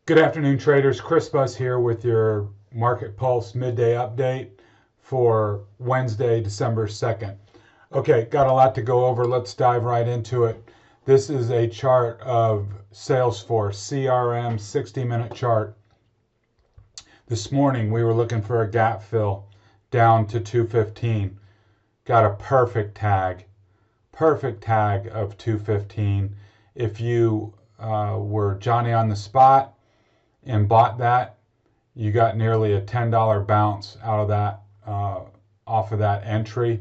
Good afternoon, traders. Chris Buzz here with your Market Pulse midday update for Wednesday, December 2nd. Okay, got a lot to go over. Let's dive right into it. This is a chart of Salesforce CRM 60-minute chart. This morning we were looking for a gap fill down to 215. Got a perfect tag of 215. If you were Johnny on the spot and bought that, you got nearly a $10 bounce out of that, off of that entry.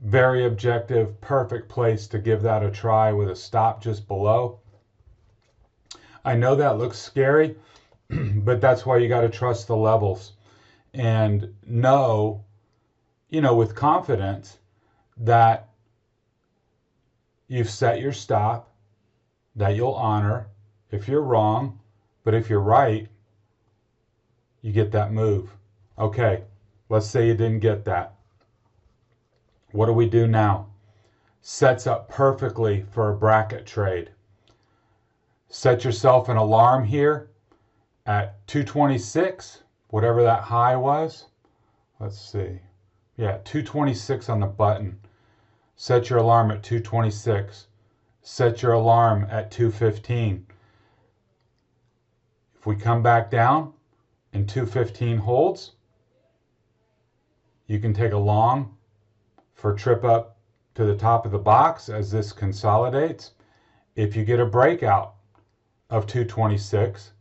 Very objective, perfect place to give that a try with a stop just below. I know that looks scary, but that's why you got to trust the levels and know, with confidence that you've set your stop, that you'll honor. If you're wrong, but if you're right, you get that move. Okay, let's say you didn't get that. What do we do now? Sets up perfectly for a bracket trade. Set yourself an alarm here at 226, whatever that high was. Let's see. Yeah, 226 on the button. Set your alarm at 226. Set your alarm at 215. If we come back down and 215 holds, you can take a long for a trip up to the top of the box as this consolidates. If you get a breakout of 226,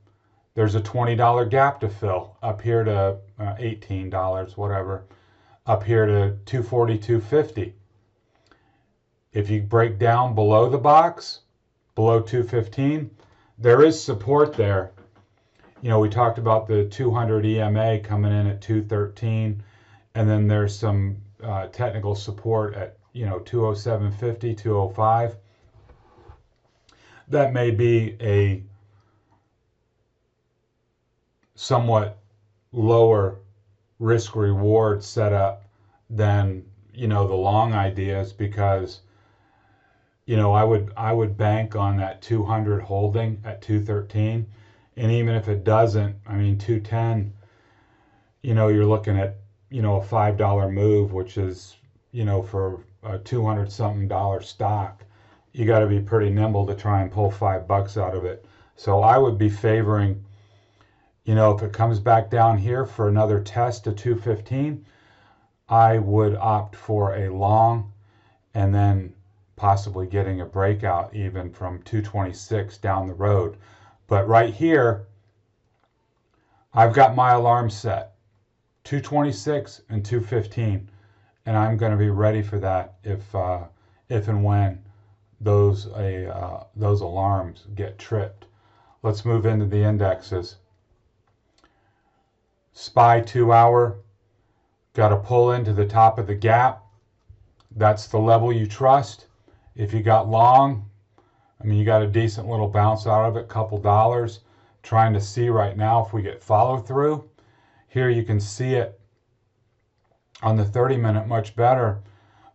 there's a $20 gap to fill up here to $18, whatever, up here to 240, 250. If you break down below the box, below 215, there is support there. We talked about the 200 EMA coming in at 213, and then there's some technical support at 207.50, 205. That may be a somewhat lower risk reward setup than the long ideas, because I would bank on that 200 holding at 213. And even if it doesn't, 210, you're looking at, a $5 move, which is, for a $200-something stock, you got to be pretty nimble to try and pull $5 out of it. So I would be favoring, if it comes back down here for another test to 215, I would opt for a long and then possibly getting a breakout even from 226 down the road. But right here, I've got my alarm set, 226 and 215, and I'm going to be ready for that if and when those alarms get tripped. Let's move into the indexes. SPY 2-hour, got to pull into the top of the gap. That's the level you trust. If you got long, you got a decent little bounce out of it, couple dollars. Trying to see right now if we get follow through. Here you can see it on the 30-minute much better.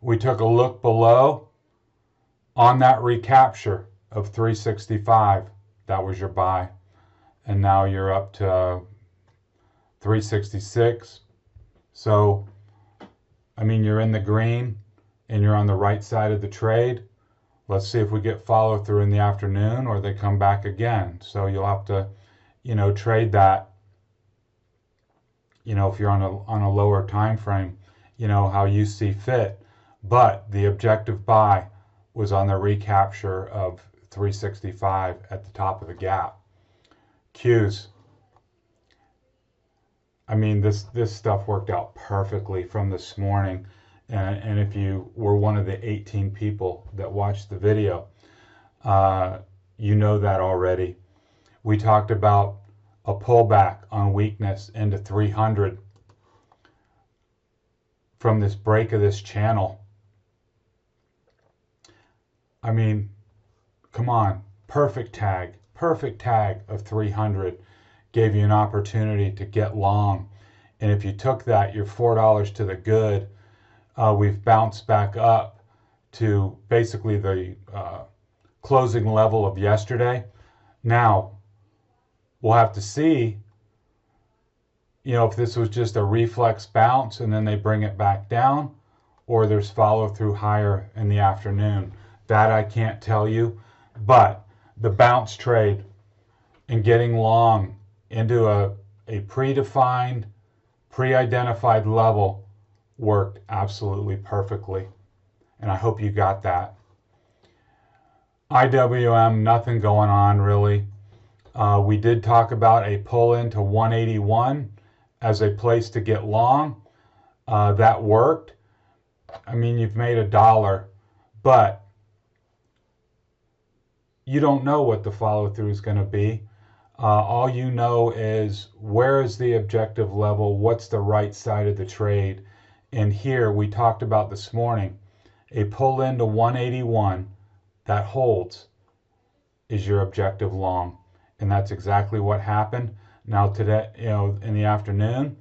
We took a look below on that recapture of 365. That was your buy. And now you're up to 366. So, you're in the green and you're on the right side of the trade. Let's see if we get follow through in the afternoon or they come back again. So you'll have to, trade that, if you're on a lower time frame, how you see fit. But the objective buy was on the recapture of 365 at the top of the gap. Qs. This stuff worked out perfectly from this morning. And if you were one of the 18 people that watched the video, you know that already. We talked about a pullback on weakness into 300 from this break of this channel. Come on, perfect tag of 300 gave you an opportunity to get long. And if you took that, you're $4 to the good. We've bounced back up to basically the closing level of yesterday. Now, we'll have to see, if this was just a reflex bounce and then they bring it back down, or there's follow through higher in the afternoon. That I can't tell you, but the bounce trade and getting long into a predefined, pre-identified level worked absolutely perfectly. And I hope you got that. IWM, nothing going on really. We did talk about a pull into 181 as a place to get long. That worked. I mean, you've made $1, but you don't know what the follow through is going to be. All you know is where is the objective level, what's the right side of the trade. And here we talked about this morning, a pull into 181 that holds is your objective long. And that's exactly what happened. Now today, in the afternoon,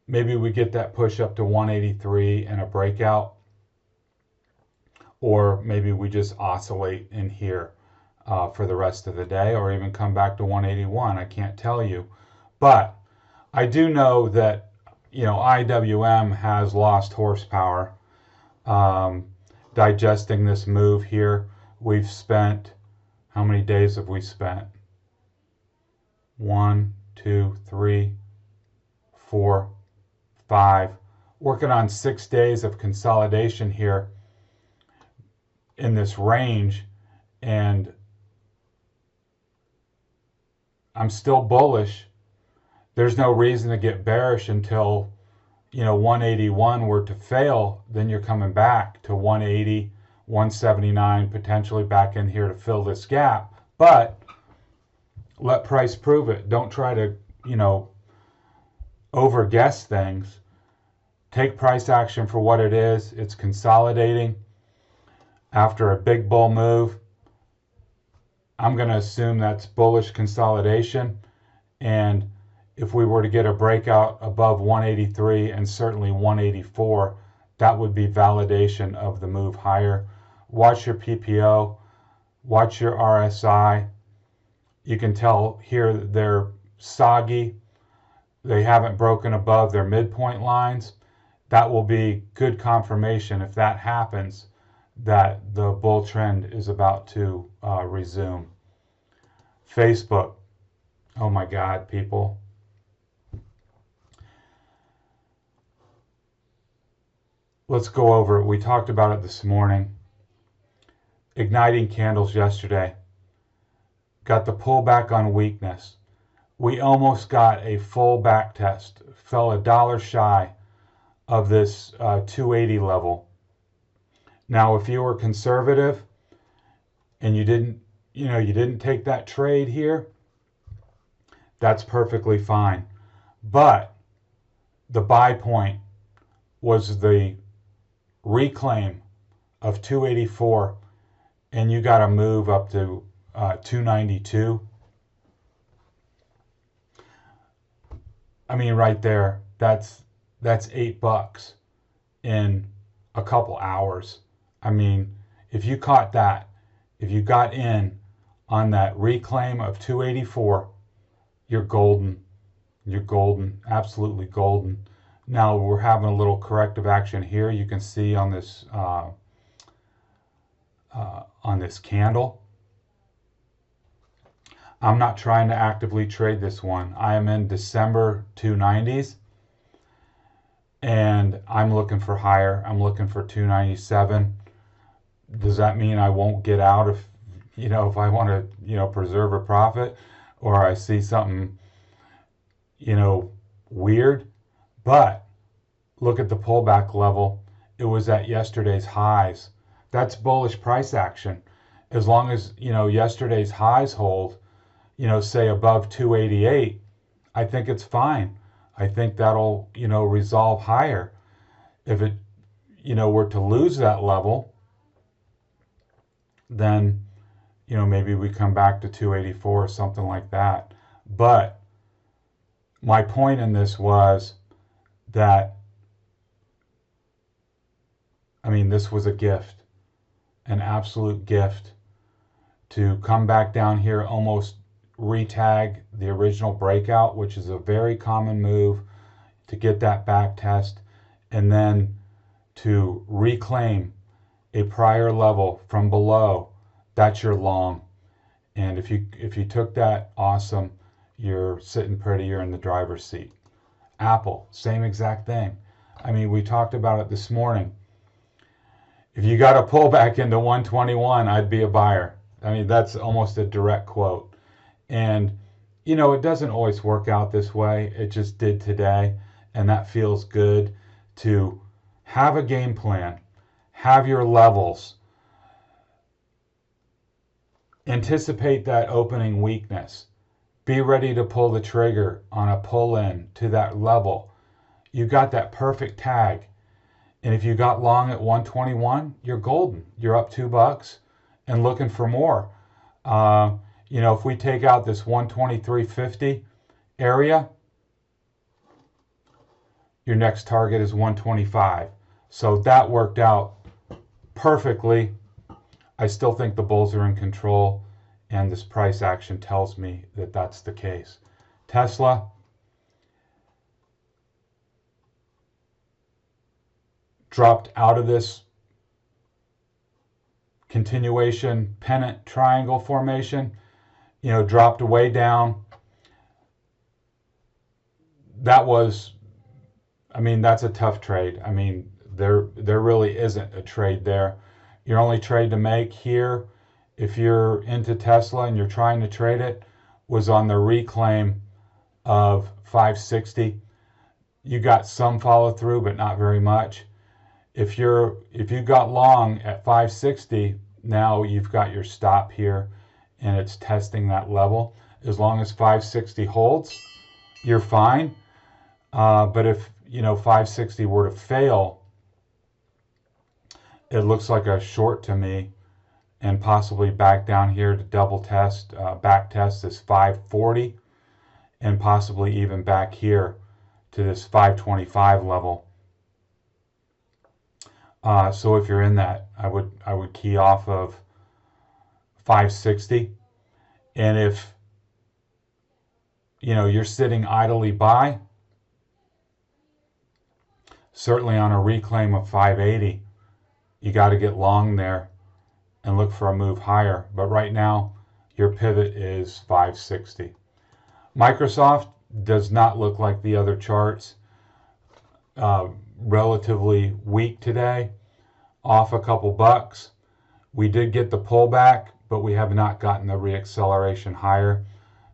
maybe we get that push up to 183 and a breakout, or maybe we just oscillate in here for the rest of the day, or even come back to 181. I can't tell you, but I do know that IWM has lost horsepower. Digesting this move here, we've spent, how many days have we spent? 1, 2, 3, 4, 5. Working on 6 days of consolidation here in this range, and I'm still bullish. There's no reason to get bearish until 181 were to fail. Then you're coming back to 180, 179, potentially back in here to fill this gap. But let price prove it. Don't try to overguess things. Take price action for what it is. It's consolidating after a big bull move. I'm going to assume that's bullish consolidation, and if we were to get a breakout above 183 and certainly 184, that would be validation of the move higher. Watch your PPO, watch your RSI. You can tell here that they're soggy. They haven't broken above their midpoint lines. That will be good confirmation, if that happens, that the bull trend is about to resume. Facebook. Oh my God, people. Let's go over it. We talked about it this morning. Igniting candles yesterday. Got the pullback on weakness. We almost got a full back test. Fell $1 shy of this 280 level. Now, if you were conservative and you didn't take that trade here, that's perfectly fine. But the buy point was the reclaim of 284, and you got to move up to 292. I mean, right there, that's $8 in a couple hours. I mean, if you caught that, if you got in on that reclaim of 284, you're golden. You're golden, absolutely golden. Now we're having a little corrective action here. You can see on this candle. I'm not trying to actively trade this one. I am in December 290s, and I'm looking for higher. I'm looking for 297. Does that mean I won't get out if I want to preserve a profit, or I see something weird? But look at the pullback level. It was at yesterday's highs. That's bullish price action. As long as yesterday's highs hold, say above 288, I think it's fine. I think that'll resolve higher. If it were to lose that level, then maybe we come back to 284 or something like that. But my point in this was that, I mean, this was a gift, an absolute gift. to come back down here, almost retag the original breakout, which is a very common move to get that back test, and then to reclaim a prior level from below. That's your long. And if you took that, awesome. You're sitting pretty, you're in the driver's seat. Apple, same exact thing. I mean, we talked about it this morning. If you got a pullback into 121, I'd be a buyer. I mean, that's almost a direct quote. And, you know, it doesn't always work out this way. It just did today. And that feels good to have a game plan, have your levels, anticipate that opening weakness, be ready to pull the trigger on a pull in to that level. You got that perfect tag. And if you got long at 121, you're golden. You're up $2 and looking for more. You know, if we take out this 123.50 area, your next target is 125. So that worked out perfectly. I still think the bulls are in control, and this price action tells me that that's the case. Tesla, dropped out of this continuation pennant triangle formation, you know, dropped way down. That was, I mean, that's a tough trade. I mean, there really isn't a trade there. Your only trade to make here, if you're into Tesla and you're trying to trade it, was on the reclaim of 560. You got some follow through, but not very much. If you got long at 560, now you've got your stop here, and it's testing that level. As long as 560 holds, you're fine. But if, you know, 560 were to fail, it looks like a short to me, and possibly back down here to double test, back test this 540, and possibly even back here to this 525 level. So if you're in that, I would key off of 560, and if, you know, you're sitting idly by, certainly on a reclaim of 580, you got to get long there and look for a move higher. But right now, your pivot is 560. Microsoft does not look like the other charts. Relatively weak today, off a couple bucks. We did get the pullback, but we have not gotten the reacceleration higher.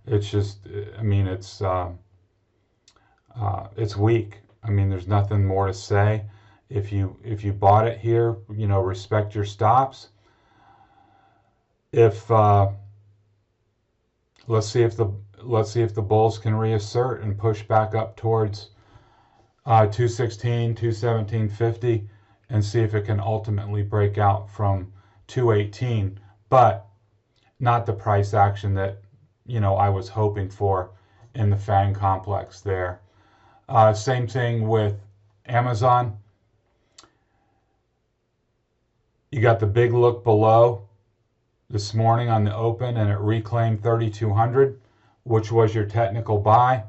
It's just, I mean, it's weak. I mean, there's nothing more to say. If you bought it here, you know, respect your stops. If let's see if the bulls can reassert and push back up towards 216, 217.50, and see if it can ultimately break out from 218, but not the price action that, you know, I was hoping for in the FAANG complex there. Same thing with Amazon. You got the big look below this morning on the open, and it reclaimed 3,200, which was your technical buy,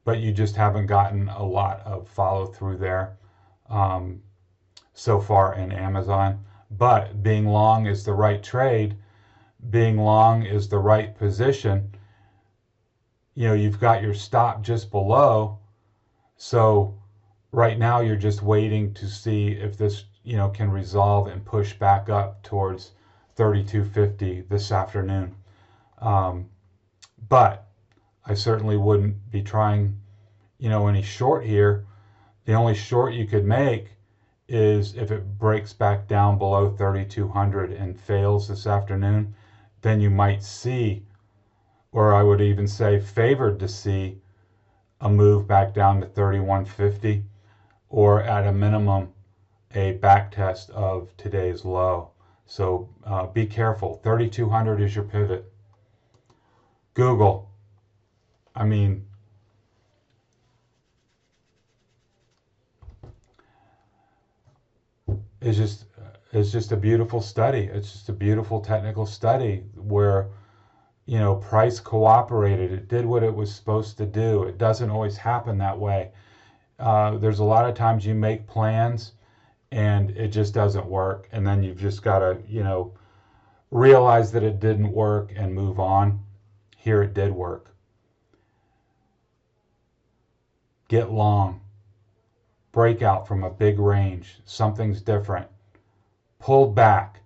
but you just haven't gotten a lot of follow through there so far in Amazon. But being long is the right trade. Being long is the right position. You know, you've got your stop just below. So right now you're just waiting to see if this, you know, can resolve and push back up towards 32.50 this afternoon. But I certainly wouldn't be trying, you know, any short here. The only short you could make is if it breaks back down below 3,200 and fails this afternoon, then you might see, or I would even say favored to see, a move back down to 31.50, or at a minimum a back test of today's low. So be careful. 3,200 is your pivot. Google, I mean, it's is just a beautiful study. It's just a beautiful technical study where, you know, price cooperated. It did what it was supposed to do. It doesn't always happen that way. There's a lot of times you make plans and it just doesn't work. And then you've just got to, you know, realize that it didn't work and move on. Here it did work. Get long. Breakout from a big range. Something's different. Pulled back.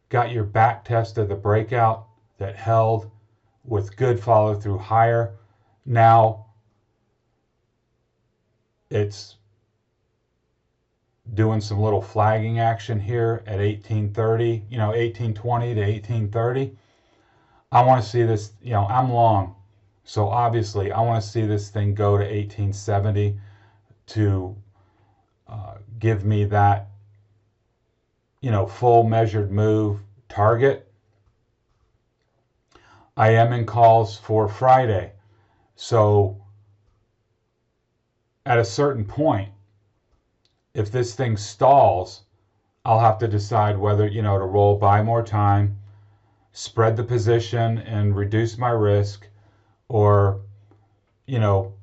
Got your back test of the breakout that held with good follow through higher. Now it's doing some little flagging action here at 1830, you know, 1820 to 1830. I want to see this, you know, I'm long. So obviously I want to see this thing go to 1870 to give me that, you know, full measured move target. I am in calls for Friday. So at a certain point, if this thing stalls, I'll have to decide whether, you know, to roll buy more time, spread the position and reduce my risk, or, you know,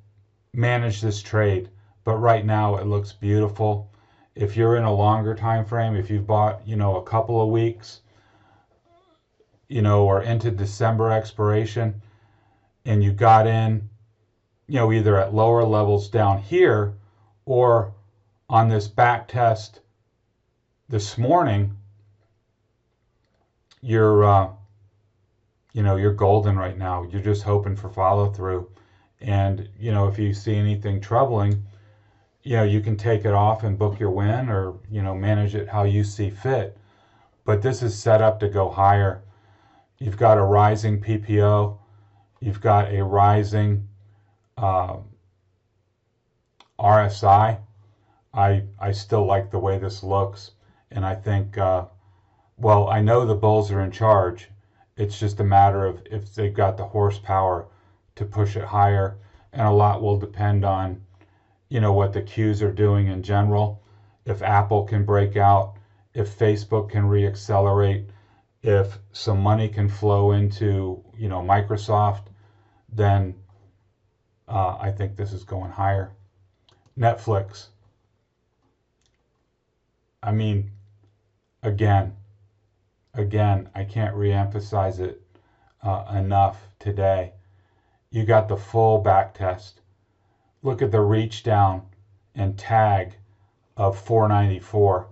manage this trade. But right now it looks beautiful. If you're in a longer time frame, if you've bought, you know, a couple of weeks, you know, or into December expiration, and you got in, you know, either at lower levels down here or on this back test this morning, you're you know, you're golden right now. You're just hoping for follow through. And, you know, if you see anything troubling, you know, you can take it off and book your win, or, you know, manage it how you see fit. But this is set up to go higher. You've got a rising PPO. You've got a rising RSI. I still like the way this looks. And I think, well, I know the bulls are in charge. It's just a matter of if they've got the horsepower to push it higher. And a lot will depend on, you know, what the Qs are doing in general. If Apple can break out, if Facebook can reaccelerate, if some money can flow into, you know, Microsoft, then I think this is going higher. Netflix. I mean, again, I can't reemphasize it enough today. You got the full back test. Look at the reach down and tag of 494.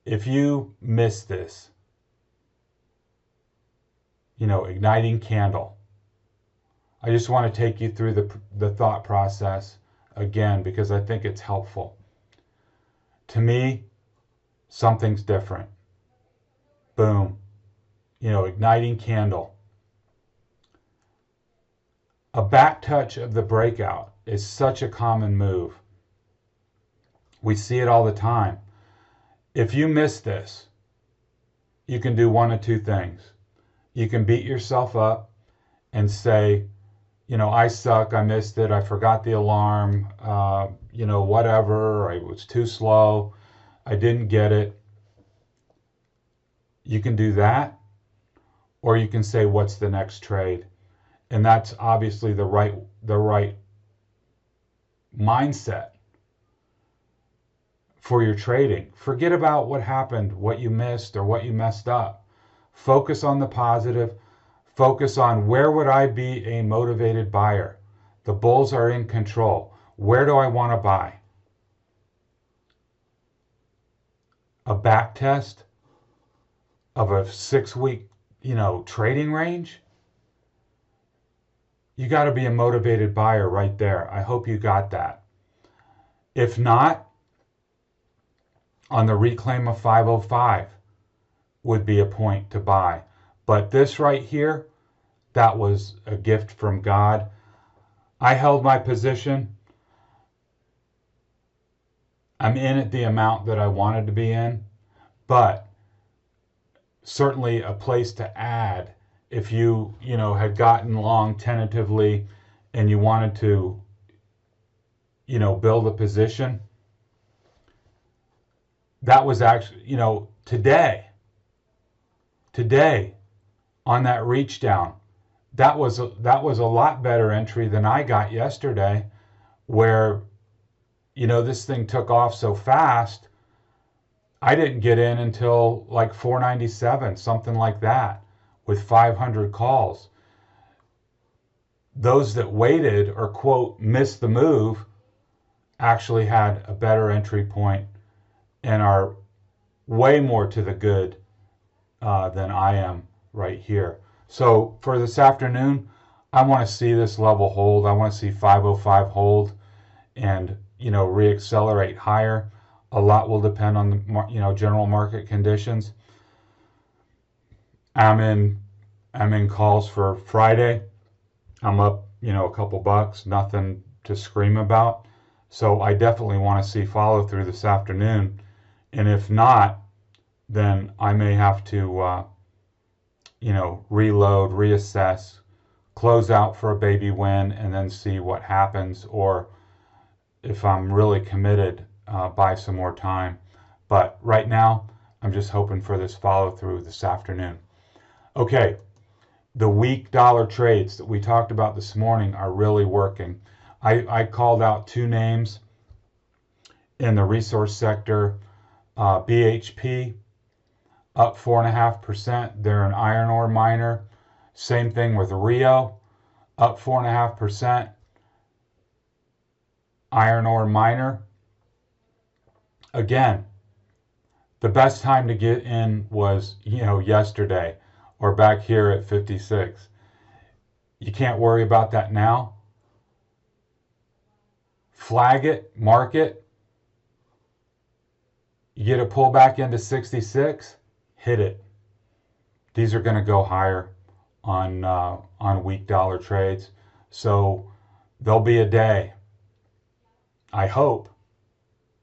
If you miss this, you know, igniting candle, I just want to take you through the thought process again, because I think it's helpful. To me, something's different. Boom. You know, igniting candle. A back touch of the breakout is such a common move. We see it all the time. If you miss this, you can do one of two things. You can beat yourself up and say, you know, I suck, I missed it, I forgot the alarm, you know, whatever, I was too slow, I didn't get it. You can do that, or you can say, what's the next trade? And that's obviously the right mindset for your trading. Forget about what happened, what you missed, or what you messed up. Focus on the positive. Focus on, where would I be a motivated buyer? The bulls are in control. Where do I want to buy? A back test of a 6-week, you know, trading range? You got to be a motivated buyer right there. I hope you got that. If not, on the reclaim of 505 would be a point to buy. But this right here, that was a gift from God. I held my position. I'm in at the amount that I wanted to be in, but certainly a place to add if you know, had gotten long tentatively and you wanted to, you know, build a position. that was actually, today on that reach down, that was a lot better entry than I got yesterday, where this thing took off so fast. I didn't get in until like 497, something like that, with 500 calls. Those that waited or quote missed the move actually had a better entry point and are way more to the good than I am right here. So for this afternoon, I want to see this level hold. I want to see 505 hold and reaccelerate higher. A lot will depend on the general market conditions. I'm in calls for Friday. I'm up a couple bucks, nothing to scream about. So I definitely want to see follow through this afternoon, and if not, then I may have to reload, reassess, close out for a baby win, and then see what happens, or if I'm really committed, buy some more time. But right now, I'm just hoping for this follow through this afternoon. Okay, the weak dollar trades that we talked about this morning are really working. I called out two names in the resource sector. BHP up 4.5%. They're an iron ore miner. Same thing with Rio, up 4.5%. Iron ore miner. Again, the best time to get in was yesterday or back here at 56. You can't worry about that now. Flag it, mark it. You get a pullback into 66, hit it. These are going to go higher on weak dollar trades. So there'll be a day, I hope,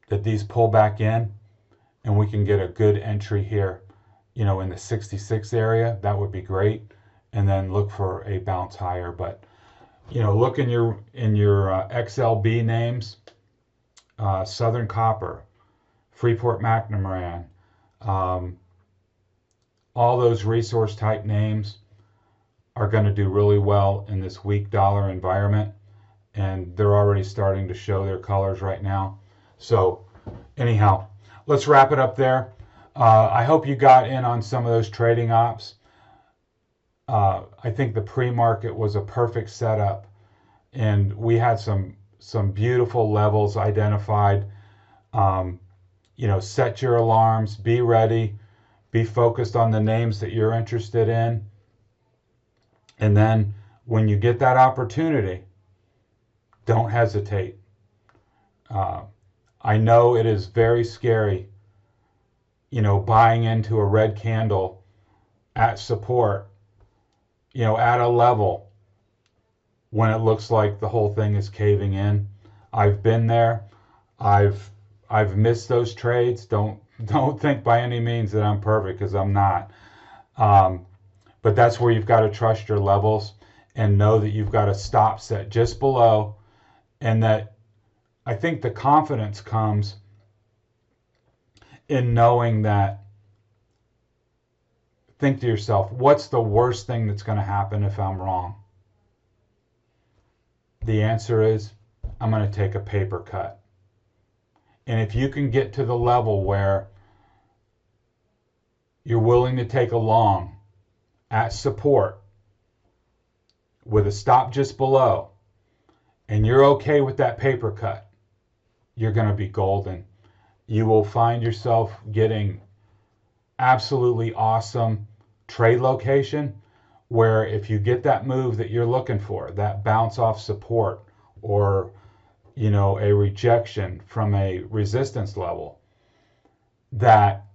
that these pull back in and we can get a good entry here, in the 66 area. That would be great. And then look for a bounce higher. But, look in your XLB names, Southern Copper, Freeport McMoRan, all those resource type names are going to do really well in this weak dollar environment, and they're already starting to show their colors right now. So anyhow, let's wrap it up there. I hope you got in on some of those trading ops. I think the pre-market was a perfect setup, and we had some beautiful levels identified. Set your alarms, be ready, be focused on the names that you're interested in. And then when you get that opportunity, don't hesitate. I know it is very scary, buying into a red candle at support, at a level when it looks like the whole thing is caving in. I've been there. I've missed those trades. Don't think by any means that I'm perfect, because I'm not. But that's where you've got to trust your levels and know that you've got a stop set just below, and that I think the confidence comes in knowing that, think to yourself, what's the worst thing that's going to happen if I'm wrong? The answer is, I'm going to take a paper cut. And if you can get to the level where you're willing to take a long at support with a stop just below, and you're okay with that paper cut, you're going to be golden. You will find yourself getting absolutely awesome trade location, where if you get that move that you're looking for, that bounce off support, or a rejection from a resistance level, that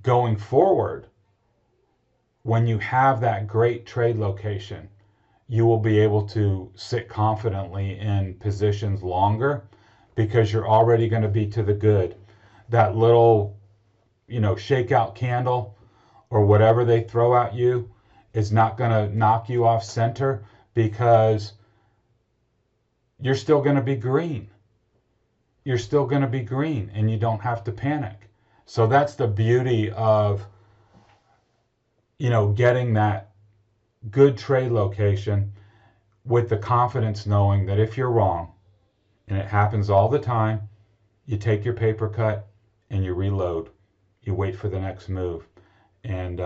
going forward, when you have that great trade location, you will be able to sit confidently in positions longer, because you're already going to be to the good. That little, shakeout candle or whatever they throw at you is not going to knock you off center, because you're still going to be green. you're still going to be green and you don't have to panic. So that's the beauty of, getting that good trade location with the confidence knowing that if you're wrong, and it happens all the time, you take your paper cut and you reload. You wait for the next move. And,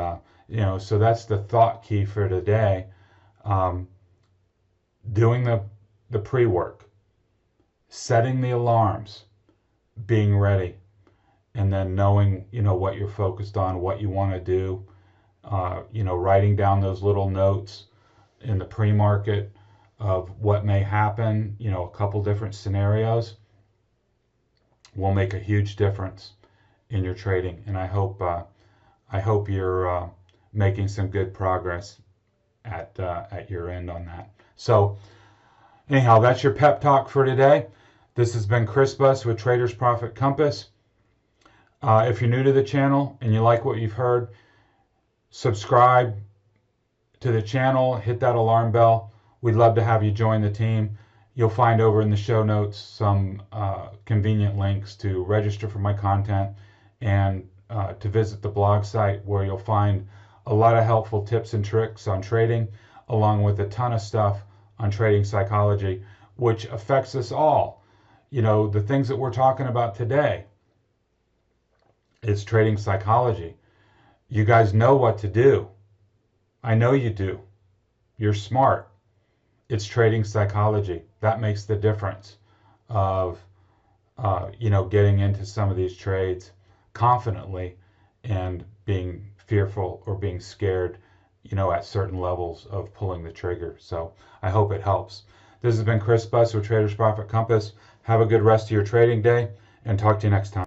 so that's the thought key for today. Doing the pre-work, setting the alarms, being ready, and then knowing, what you're focused on, what you want to do, writing down those little notes in the pre-market of what may happen, a couple different scenarios will make a huge difference in your trading. And I hope you're making some good progress at your end on that. So anyhow, that's your pep talk for today. This has been Chris Buss with Traders Profit Compass. If you're new to the channel and you like what you've heard, subscribe to the channel, hit that alarm bell. We'd love to have you join the team. You'll find over in the show notes some convenient links to register for my content and to visit the blog site, where you'll find a lot of helpful tips and tricks on trading, along with a ton of stuff on trading psychology, which affects us all. The things that we're talking about today, it's trading psychology. You guys know what to do. I know you do. You're smart. It's trading psychology. That makes the difference of, getting into some of these trades confidently and being fearful or being scared, at certain levels of pulling the trigger. So I hope it helps. This has been Chris Buss with Traders Profit Compass. Have a good rest of your trading day, and talk to you next time.